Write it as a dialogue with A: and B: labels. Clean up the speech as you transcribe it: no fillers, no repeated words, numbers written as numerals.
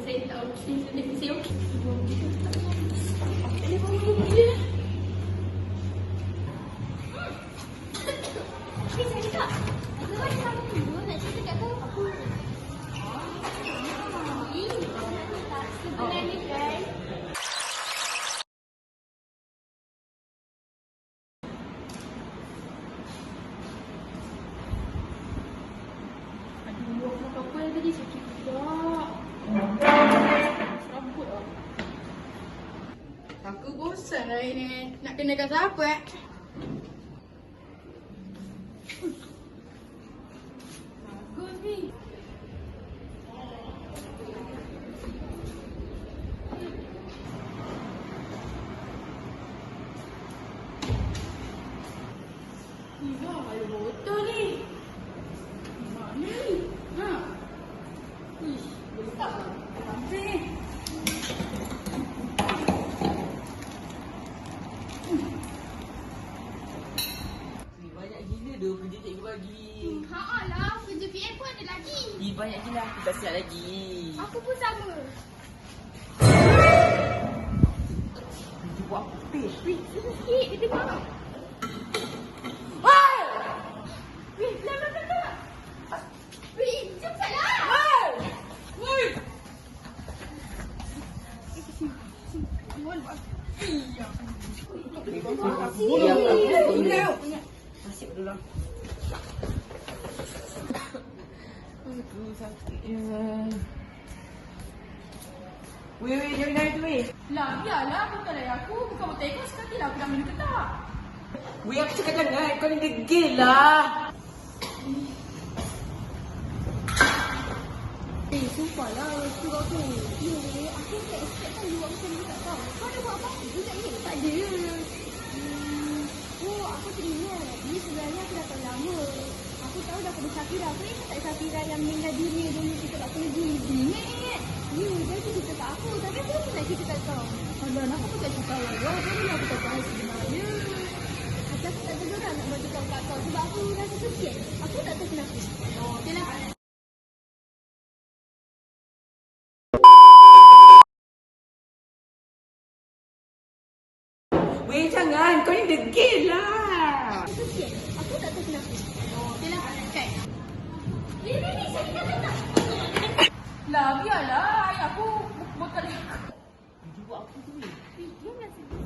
A: Saya tak okey. Saya okey. Saya tak. Sebab kamu dulu nak cerita kat kau apa? Ini tak sebenarnya kan. Aduh, aku apa yang tadi sakit pula. Rambut lah. Aku bosan hari ni. Nak kenakan siapa Bagus ni. Ilah, ada botol ni. Mana ni? Ha. Ish, besar lah. Sampai ni.
B: Banyak gila tu kerja cikgu bagi.
A: Haa lah, kerja PM pun ada lagi.
B: Banyak gila aku tak siap lagi.
A: Aku pun sama.
B: Kerja buat apa?
A: Weh, sikit, dia dengar. Woi! Weh, belah. Weh, cepatlah.
B: Woi! Nasib dulu lah. Aduh, sakitnya. Weh, jangan naik tu weh.
A: Lah, biarlah bukan dari aku. Bukan betul ikut sekali lah aku dah minum ketak.
B: Weh, aku cakap jangan. Kau ni degil lah.
A: Sumpah lah, suruh aku. Aku tak expect kan luar macam ni tak tahu. Kau ada buat apa-apa juga ni? Tak ada. Oh, aku teringat. Ni sebenarnya aku dah tahu lama. Aku tahu dah pada Syafira. Aku ingat tak Syafira yang meninggal dunia dulu kita tak kena dulu. Ingat. Dia tu cerita kat aku. Tapi aku pun nak cerita kat kau. Alah, aku pun tak cerita lah. Baru aku tak tahu sebenarnya. Aku tak ada orang nak bantu kau kat kau. Sebab aku rasa sedih. Aku tak tahu kenapa. Okey lah.
B: Weh, jangan. Kau ni degil lah.
A: Okey, aku tak tahu kenapa. Okey lah, kan? Ni, saya tak. Lah, biarlah. Ayah aku botol aku.
B: Kerja buat apa tu weh?
A: Diam lah sedih.